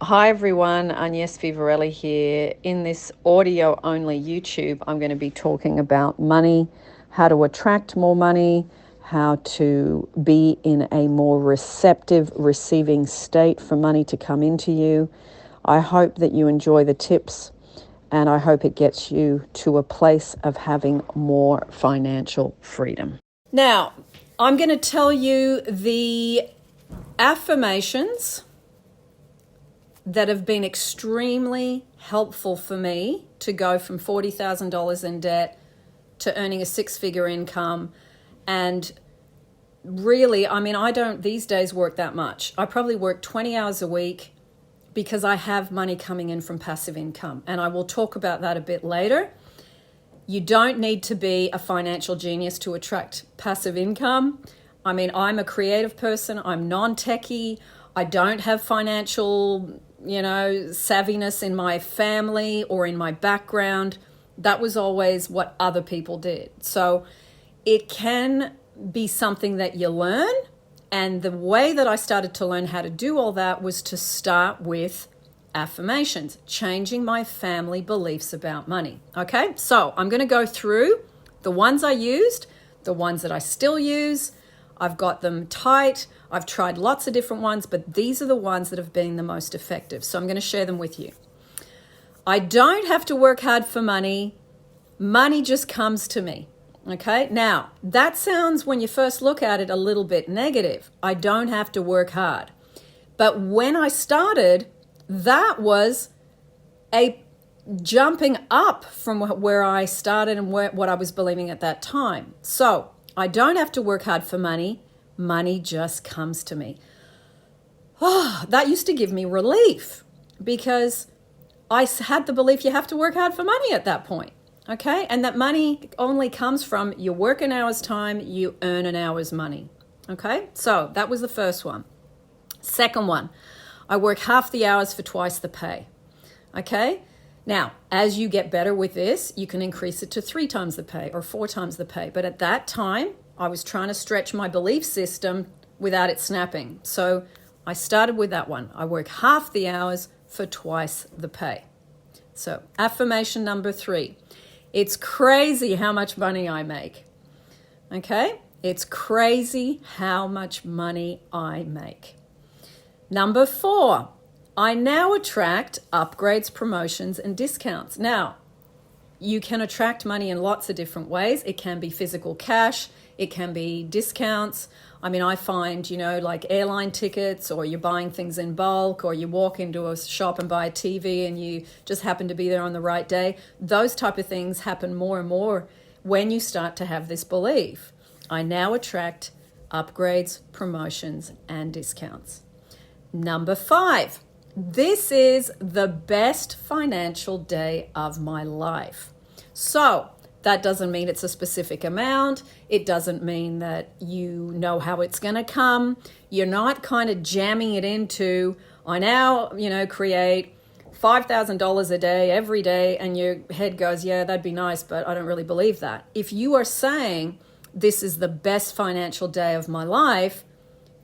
Hi everyone, Agnes Vivarelli here. In this audio only YouTube, I'm going to be talking about money, how to attract more money, how to be in a more receptive receiving state for money to come into you. I hope that you enjoy the tips and I hope it gets you to a place of having more financial freedom. Now, I'm going to tell you the affirmations that have been extremely helpful for me to go from $40,000 in debt to earning a six-figure income. And really, I don't these days work that much. I probably work 20 hours a week because I have money coming in from passive income. And I will talk about that a bit later. You don't need to be a financial genius to attract passive income. I'm a creative person. I'm non-techie. I don't have financial savviness in my family or in my background. That was always what other people did. So it can be something that you learn. And the way that I started to learn how to do all that was to start with affirmations, changing my family beliefs about money. Okay, so I'm going to go through the ones I used, the ones that I still use. I've got them tight. I've tried lots of different ones, but these are the ones that have been the most effective. So I'm going to share them with you. I don't have to work hard for money. Money just comes to me. Okay. Now, that sounds, when you first look at it, a little bit negative. I don't have to work hard. But when I started, that was a jumping up from where I started and what I was believing at that time. So I don't have to work hard for money. Money just comes to me. Oh, that used to give me relief because I had the belief you have to work hard for money at that point. Okay. And that money only comes from you work an hour's time, you earn an hour's money. Okay. So that was the first one. Second one, I work half the hours for twice the pay. Okay. Now, as you get better with this, you can increase it to 3 times the pay or 4 times the pay. But at that time, I was trying to stretch my belief system without it snapping. So I started with that one. I work half the hours for twice the pay. So affirmation number 3. It's crazy how much money I make. Okay? It's crazy how much money I make. Number 4. I now attract upgrades, promotions, and discounts. Now, you can attract money in lots of different ways. It can be physical cash. It can be discounts. I find, like airline tickets, or you're buying things in bulk, or you walk into a shop and buy a TV and you just happen to be there on the right day. Those type of things happen more and more when you start to have this belief. I now attract upgrades, promotions, and discounts. Number 5. This is the best financial day of my life. So that doesn't mean it's a specific amount. It doesn't mean that you know how it's going to come. You're not kind of jamming it into, I now, create $5,000 a day every day, and your head goes, yeah, that'd be nice, but I don't really believe that. If you are saying this is the best financial day of my life,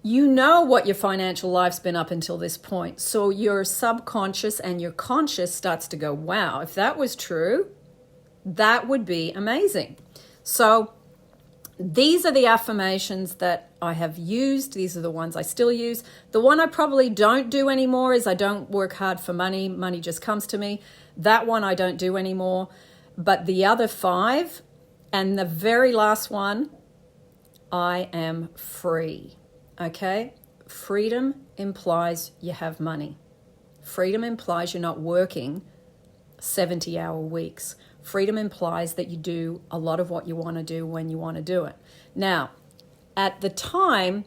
you know what your financial life's been up until this point. So your subconscious and your conscious starts to go, wow, if that was true, that would be amazing. So these are the affirmations that I have used. These are the ones I still use. The one I probably don't do anymore is I don't work hard for money. Money just comes to me. That one I don't do anymore. But the other 5 and the very last one, I am free. Okay? Freedom implies you have money. Freedom implies you're not working 70-hour weeks. Freedom implies that you do a lot of what you want to do when you want to do it. Now, at the time,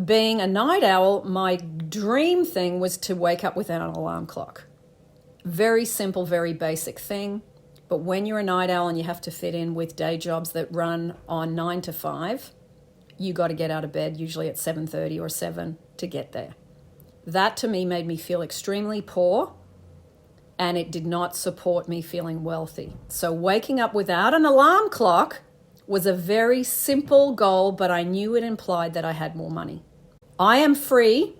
being a night owl, my dream thing was to wake up without an alarm clock. Very simple, very basic thing. But when you're a night owl and you have to fit in with day jobs that run on 9 to 5, you got to get out of bed, usually at 7:30 or 7 to get there. That to me made me feel extremely poor, and it did not support me feeling wealthy. So waking up without an alarm clock was a very simple goal, but I knew it implied that I had more money. I am free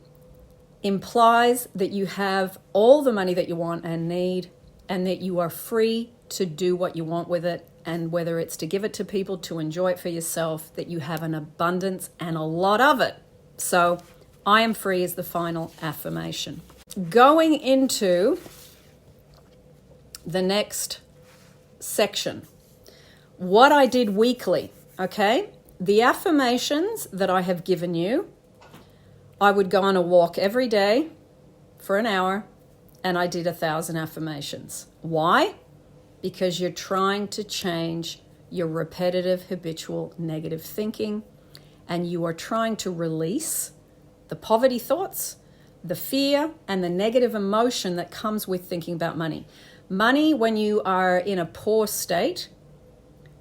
implies that you have all the money that you want and need, and that you are free to do what you want with it. And whether it's to give it to people, to enjoy it for yourself, that you have an abundance and a lot of it. So I am free is the final affirmation. Going into the next section, what I did weekly, okay? The affirmations that I have given you, I would go on a walk every day for an hour, and I did 1,000 affirmations. Why? Because you're trying to change your repetitive, habitual, negative thinking, and you are trying to release the poverty thoughts, the fear, and the negative emotion that comes with thinking about money. Money, when you are in a poor state,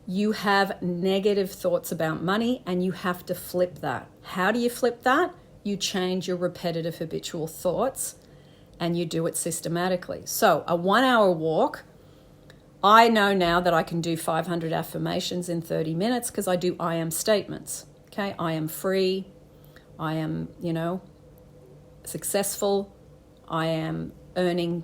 you have negative thoughts about money, and you have to flip that. How do you flip that? You change your repetitive, habitual thoughts, and you do it systematically. So a 1 hour walk, I know now that I can do 500 affirmations in 30 minutes because I do I am statements. Okay, I am free. I am, successful. I am earning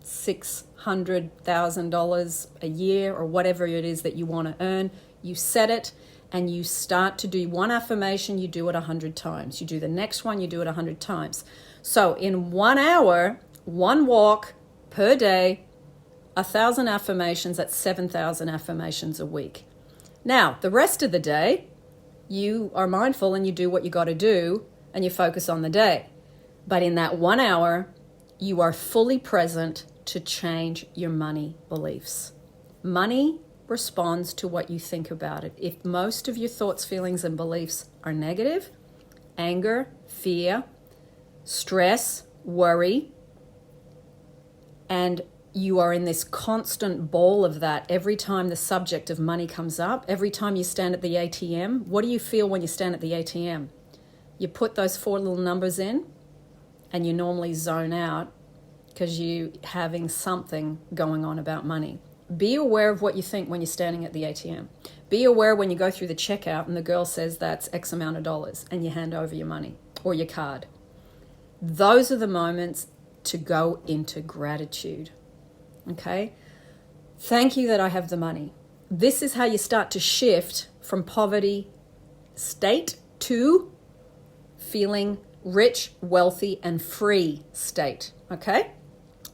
$600,000 a year or whatever it is that you want to earn. You set it and you start to do one affirmation, you do it 100 times. You do the next one, you do it 100 times. So in 1 hour, one walk per day, 1,000 affirmations, that's 7,000 affirmations a week. Now, the rest of the day, you are mindful and you do what you got to do and you focus on the day. But in that 1 hour, you are fully present to change your money beliefs. Money responds to what you think about it. If most of your thoughts, feelings, and beliefs are negative, anger, fear, stress, worry, and you are in this constant ball of that every time the subject of money comes up, every time you stand at the ATM, what do you feel when you stand at the ATM? You put those 4 little numbers in and you normally zone out because you're having something going on about money. Be aware of what you think when you're standing at the ATM. Be aware when you go through the checkout and the girl says that's X amount of dollars and you hand over your money or your card. Those are the moments to go into gratitude. Okay? Thank you that I have the money. This is how you start to shift from poverty state to feeling rich, wealthy, and free state. Okay?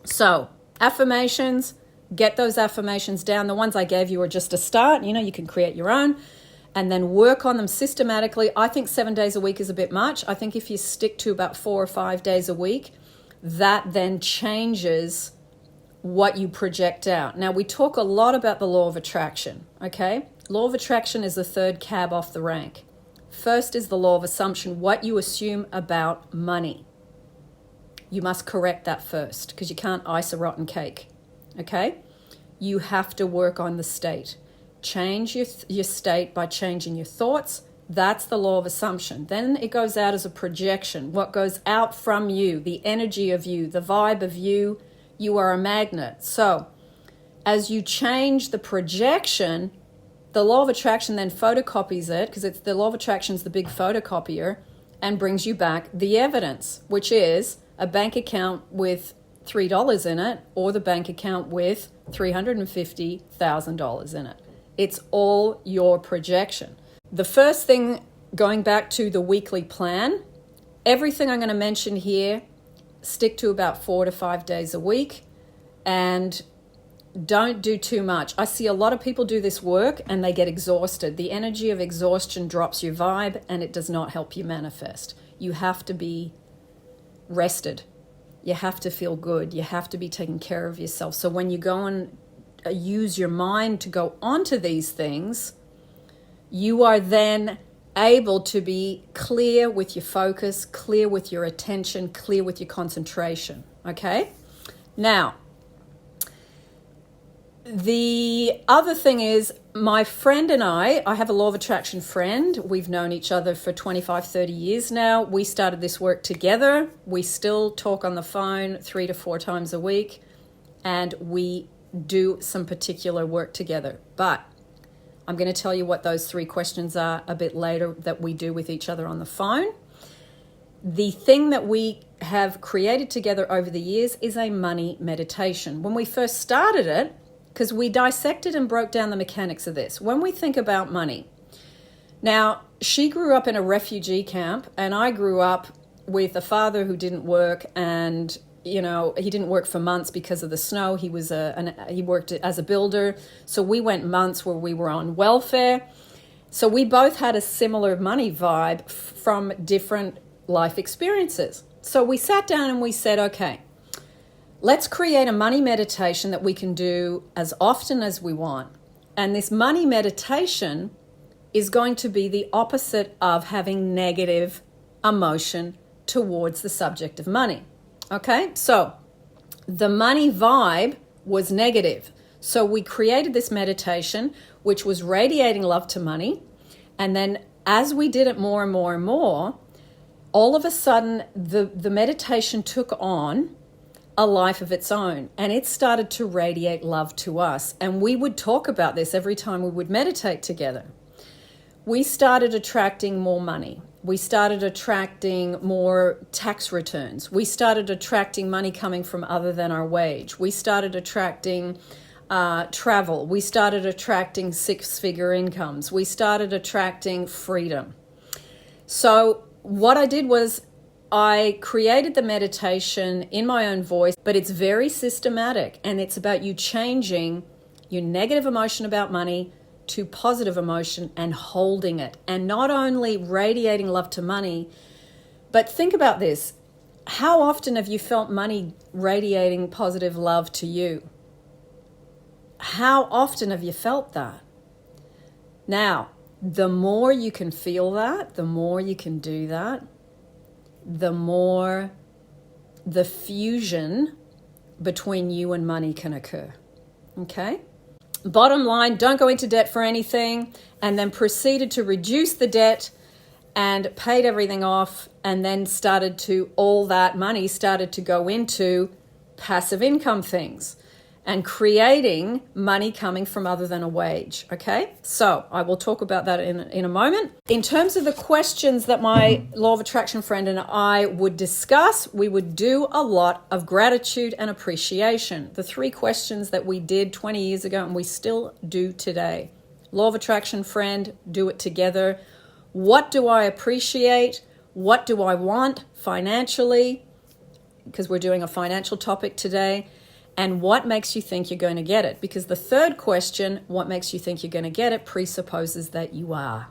So, affirmations, get those affirmations down. The ones I gave you are just a start. You can create your own and then work on them systematically. I think 7 days a week is a bit much. I think if you stick to about 4 or 5 days a week, that then changes what you project out. Now, we talk a lot about the law of attraction, okay? Law of attraction is the third cab off the rank. First is the law of assumption, what you assume about money. You must correct that first because you can't ice a rotten cake, okay? You have to work on the state. Change your state by changing your thoughts. That's the law of assumption. Then it goes out as a projection. What goes out from you, the energy of you, the vibe of you, you are a magnet. So as you change the projection, the law of attraction then photocopies it, because it's the law of attraction is the big photocopier, and brings you back the evidence, which is a bank account with $3 in it or the bank account with $350,000 in it. It's all your projection. The first thing, going back to the weekly plan, everything I'm going to mention here, stick to about 4 to 5 days a week and don't do too much. I see a lot of people do this work and they get exhausted. The energy of exhaustion drops your vibe and it does not help you manifest. You have to be rested. You have to feel good. You have to be taking care of yourself. So when you go and use your mind to go onto these things, you are then able to be clear with your focus, clear with your attention, clear with your concentration, okay? Now, the other thing is my friend and I have a law of attraction friend. We've known each other for 25, 30 years now. We started this work together. We still talk on the phone 3 to 4 times a week, and we do some particular work together. But I'm going to tell you what those 3 questions are a bit later that we do with each other on the phone. The thing that we have created together over the years is a money meditation. When we first started it, because we dissected and broke down the mechanics of this, when we think about money. Now, she grew up in a refugee camp, and I grew up with a father who didn't work, and he didn't work for months because of the snow. He worked as a builder, so we went months where we were on welfare. So we both had a similar money vibe from different life experiences. So we sat down and we said, okay, let's create a money meditation that we can do as often as we want. And this money meditation is going to be the opposite of having negative emotion towards the subject of money. Okay, so the money vibe was negative. So we created this meditation, which was radiating love to money. And then as we did it more and more and more, all of a sudden the meditation took on a life of its own, and it started to radiate love to us. And we would talk about this every time we would meditate together. We started attracting more money. We started attracting more tax returns. We started attracting money coming from other than our wage. We started attracting travel. We started attracting six-figure incomes. We started attracting freedom. So what I did was I created the meditation in my own voice, but it's very systematic, and it's about you changing your negative emotion about money to positive emotion and holding it, and not only radiating love to money, but think about this. How often have you felt money radiating positive love to you? How often have you felt that? Now, the more you can feel that, the more you can do that, the more the fusion between you and money can occur. Okay? Bottom line, don't go into debt for anything, and then proceeded to reduce the debt and paid everything off, and then all that money started to go into passive income things and creating money coming from other than a wage. Okay, so I will talk about that in a moment. In terms of the questions that my law of attraction friend and I would discuss, we would do a lot of gratitude and appreciation. The 3 questions that we did 20 years ago and we still do today. Law of attraction friend, do it together. What do I appreciate? What do I want financially? Because we're doing a financial topic today. And what makes you think you're going to get it? Because the 3rd question, what makes you think you're going to get it, presupposes that you are.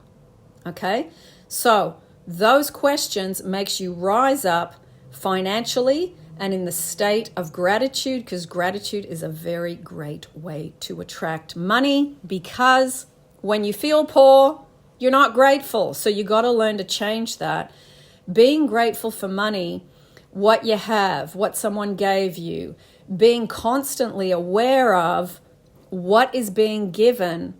Okay? So those questions makes you rise up financially and in the state of gratitude, because gratitude is a very great way to attract money, because when you feel poor, you're not grateful. So you got to learn to change that. Being grateful for money, what you have, what someone gave you, being constantly aware of what is being given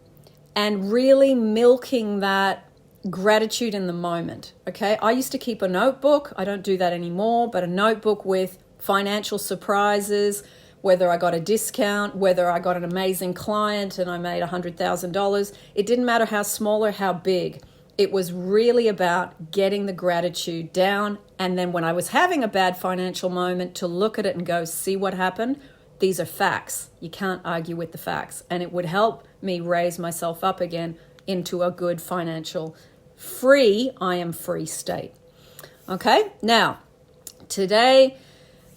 and really milking that gratitude in the moment. Okay, I used to keep a notebook. I don't do that anymore, but a notebook with financial surprises, whether I got a discount, whether I got an amazing client and I made $100,000. It didn't matter how small or how big. It was really about getting the gratitude down. And then when I was having a bad financial moment, to look at it and go, see what happened? These are facts. You can't argue with the facts. And it would help me raise myself up again into a good financial I am free state. Okay, now, today,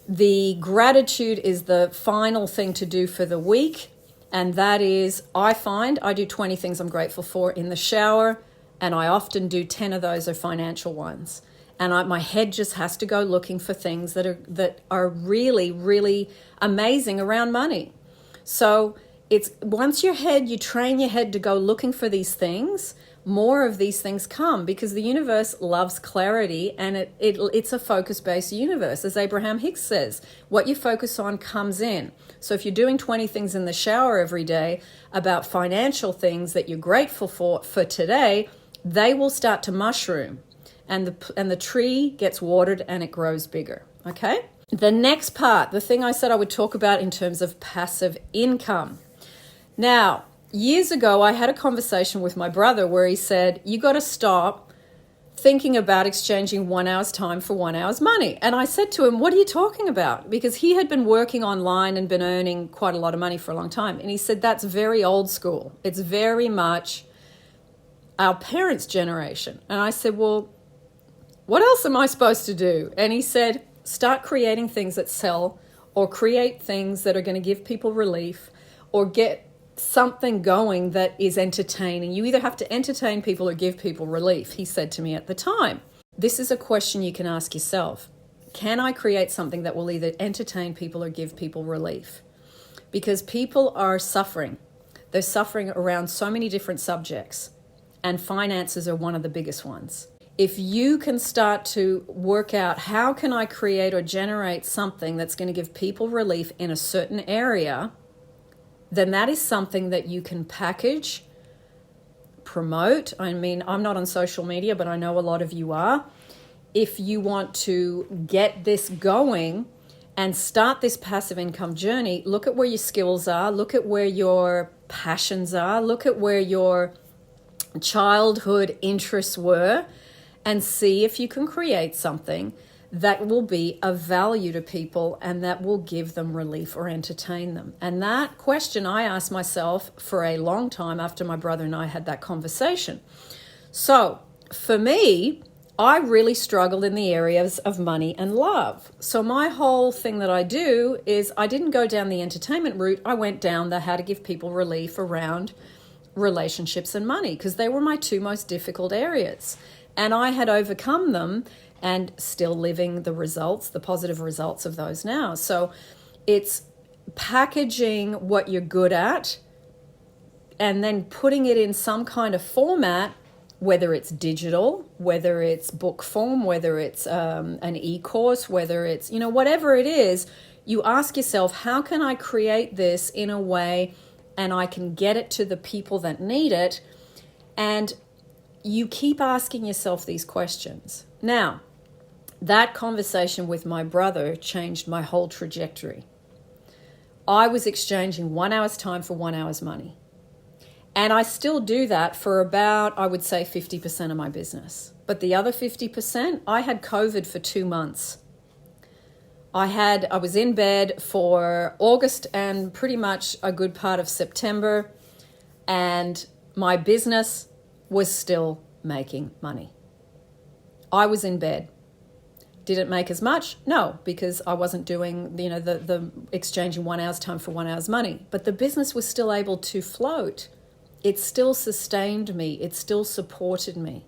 the gratitude is the final thing to do for the week. And that is, I find I do 20 things I'm grateful for in the shower. And I often do 10 of those are financial ones. And my head just has to go looking for things that are really, really amazing around money. So it's once you train your head to go looking for these things, more of these things come, because the universe loves clarity, and it's a focus-based universe. As Abraham Hicks says, what you focus on comes in. So if you're doing 20 things in the shower every day about financial things that you're grateful for today, they will start to mushroom, and the tree gets watered and it grows bigger. Okay? The next part, the thing I said I would talk about in terms of passive income. Now, years ago, I had a conversation with my brother where he said, you got to stop thinking about exchanging 1 hour's time for 1 hour's money. And I said to him, what are you talking about? Because he had been working online and been earning quite a lot of money for a long time. And he said, that's very old school. It's very much our parents' generation. And I said, well, what else am I supposed to do? And he said, start creating things that sell, or create things that are going to give people relief, or get something going that is entertaining. You either have to entertain people or give people relief, he said to me at the time. This is a question you can ask yourself. Can I create something that will either entertain people or give people relief? Because people are suffering. They're suffering around so many different subjects, and finances are one of the biggest ones. If you can start to work out, how can I create or generate something that's going to give people relief in a certain area, then that is something that you can package, promote. I mean, I'm not on social media, but I know a lot of you are. If you want to get this going and start this passive income journey, look at where your skills are, look at where your passions are, look at where your childhood interests were, and see if you can create something that will be of value to people and that will give them relief or entertain them. And that question I asked myself for a long time after my brother and I had that conversation. So for me, I really struggled in the areas of money and love. So my whole thing that I do is I didn't go down the entertainment route. I went down the how to give people relief around relationships and money, because they were my two most difficult areas. And I had overcome them and still living the results, the positive results of those now. So it's packaging what you're good at and then putting it in some kind of format, whether it's digital, whether it's book form, whether it's an e-course, whether it's, whatever it is, you ask yourself, how can I create this in a way and I can get it to the people that need it? And you keep asking yourself these questions. Now, that conversation with my brother changed my whole trajectory. I was exchanging 1 hour's time for 1 hour's money. And I still do that for about, I would say, 50% of my business. But the other 50%, I had COVID for 2 months. I was in bed for August and pretty much a good part of September, and my business was still making money. I was in bed. Did it make as much? No, because I wasn't doing, the exchanging 1 hour's time for 1 hour's money. But the business was still able to float. It still sustained me. It still supported me.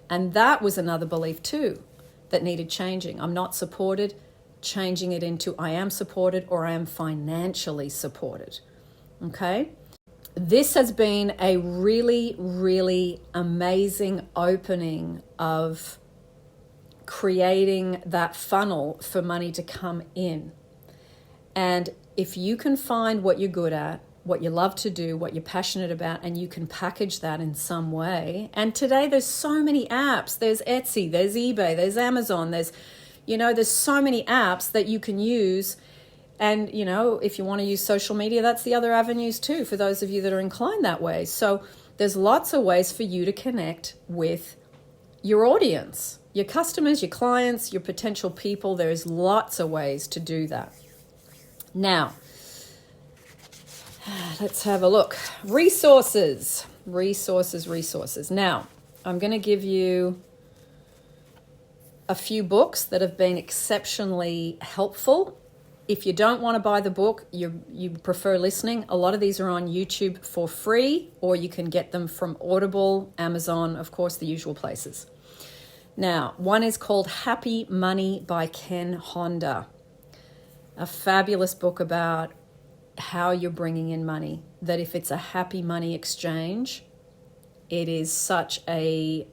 And that was another belief too that needed changing. I'm not supported, changing it into I am supported, or I am financially supported. Okay? This has been a really, really amazing opening of creating that funnel for money to come in. And if you can find what you're good at, what you love to do, what you're passionate about, and you can package that in some way. And today there's so many apps. There's Etsy, there's eBay, there's Amazon, there's so many apps that you can use. And, if you want to use social media, that's the other avenues too, for those of you that are inclined that way. So there's lots of ways for you to connect with your audience, your customers, your clients, your potential people. There's lots of ways to do that. Now, let's have a look. Resources. Now, I'm going to give you a few books that have been exceptionally helpful. If you don't want to buy the book, you prefer listening, a lot of these are on YouTube for free, or you can get them from Audible, Amazon, of course, the usual places. Now, one is called Happy Money by Ken Honda. A fabulous book about how you're bringing in money, that if it's a happy money exchange, it is such a,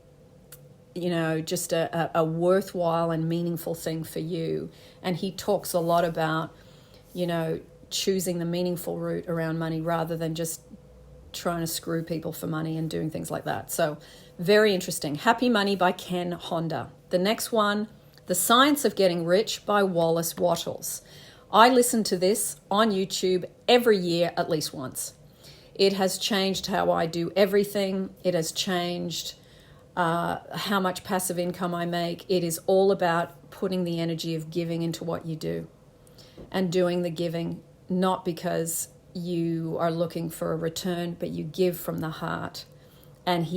just a worthwhile and meaningful thing for you. And he talks a lot about, choosing the meaningful route around money rather than just trying to screw people for money and doing things like that. So very interesting. Happy Money by Ken Honda. The next one, The Science of Getting Rich by WATTLES. I listen to this on YouTube every year at least once. It has changed how I do everything. It has changed how much passive income I make. It is all about putting the energy of giving into what you do and doing the giving, not because you are looking for a return, but you give from the heart. And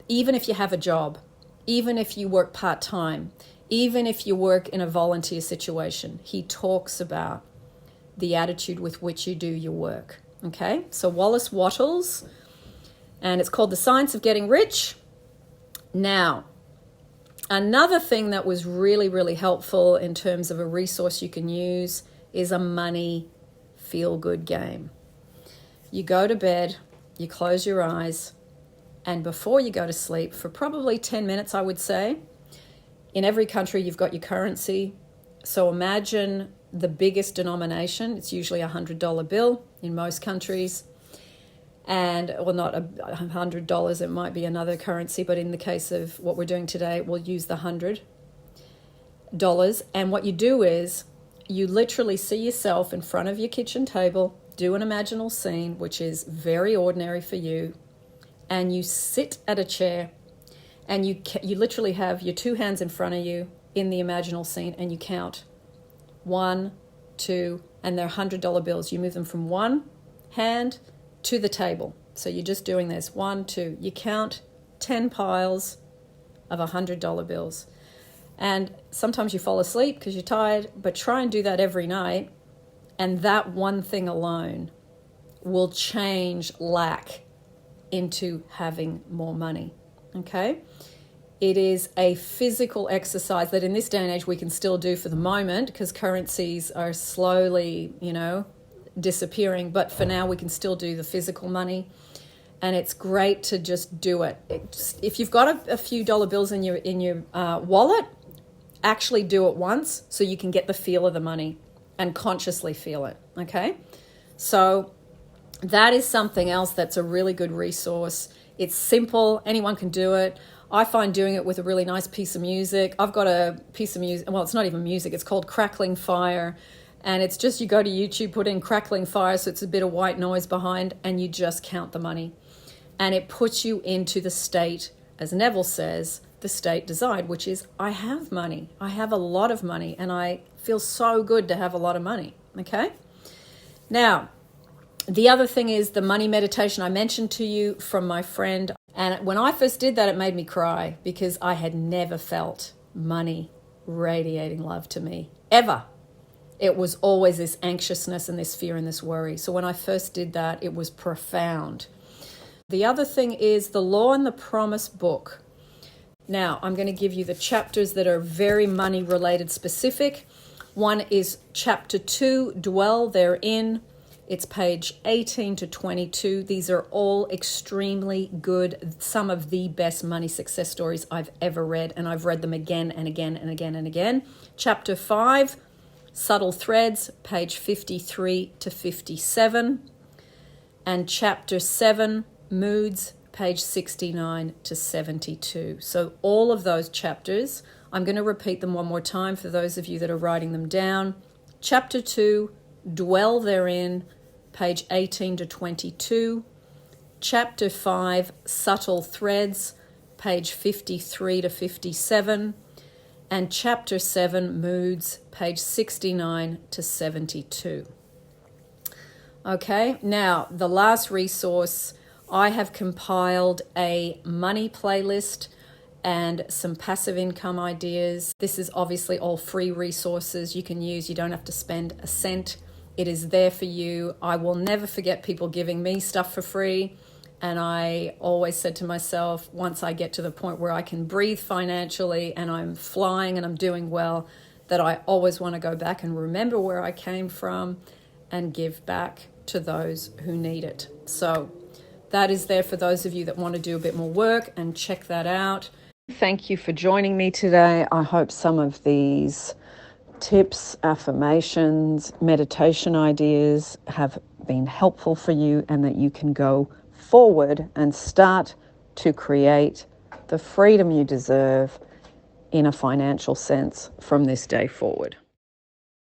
even if you have a job, even if you work part-time, even if you work in a volunteer situation, he talks about the attitude with which you do your work. Okay, so Wallace Wattles, and it's called The Science of Getting Rich. Now, another thing that was really, really helpful in terms of a resource you can use is a money feel-good game. You go to bed, you close your eyes, and before you go to sleep, for probably 10 minutes, I would say, in every country you've got your currency. So imagine the biggest denomination. It's usually $100 bill in most countries. And, well, not $100, it might be another currency, but in the case of what we're doing today, we'll use the $100. And what you do is you literally see yourself in front of your kitchen table, do an imaginal scene, which is very ordinary for you, and you sit at a chair, and you literally have your two hands in front of you in the imaginal scene, and you count 1, 2, and they're $100 bills. You move them from one hand to the table. So you're just doing this, 1, 2. You count 10 piles of $100 bills. And sometimes you fall asleep because you're tired, but try and do that every night. And that one thing alone will change lack into having more money. Okay? It is a physical exercise that in this day and age we can still do for the moment because currencies are slowly, disappearing. But for now we can still do the physical money. And it's great to just do it. If you've got a few dollar bills in your wallet, actually do it once so you can get the feel of the money and consciously feel it, okay? So that is something else that's a really good resource. It's simple. Anyone can do it. I find doing it with a really nice piece of music. I've got a piece of music. Well, it's not even music. It's called Crackling Fire. And it's just you go to YouTube, put in Crackling Fire, so it's a bit of white noise behind, and you just count the money. And it puts you into the state, as Neville says, the state desired, which is I have money. I have a lot of money, and I feel so good to have a lot of money, okay? Now, the other thing is the money meditation I mentioned to you from my friend. And when I first did that, it made me cry because I had never felt money radiating love to me, ever. It was always this anxiousness and this fear and this worry. So when I first did that, it was profound. The other thing is the Law and the Promise book. Now, I'm going to give you the chapters that are very money related specific. One is chapter 2, Dwell Therein. It's page 18 to 22. These are all extremely good, some of the best money success stories I've ever read, and I've read them again and again and again and again. Chapter 5, Subtle Threads, page 53 to 57. And chapter 7, Moods, page 69 to 72. So all of those chapters, I'm going to repeat them one more time for those of you that are writing them down. Chapter 2, Dwell Therein, page 18 to 22. Chapter 5, Subtle Threads, page 53 to 57. And chapter 7, Moods, page 69 to 72. Okay, now the last resource, I have compiled a money playlist and some passive income ideas. This is obviously all free resources you can use. You don't have to spend a cent. It is there for you. I will never forget people giving me stuff for free. And I always said to myself, once I get to the point where I can breathe financially and I'm flying and I'm doing well, that I always want to go back and remember where I came from and give back to those who need it. So that is there for those of you that want to do a bit more work and check that out. Thank you for joining me today. I hope some of these tips, affirmations, meditation ideas have been helpful for you and that you can go forward and start to create the freedom you deserve in a financial sense from this day forward.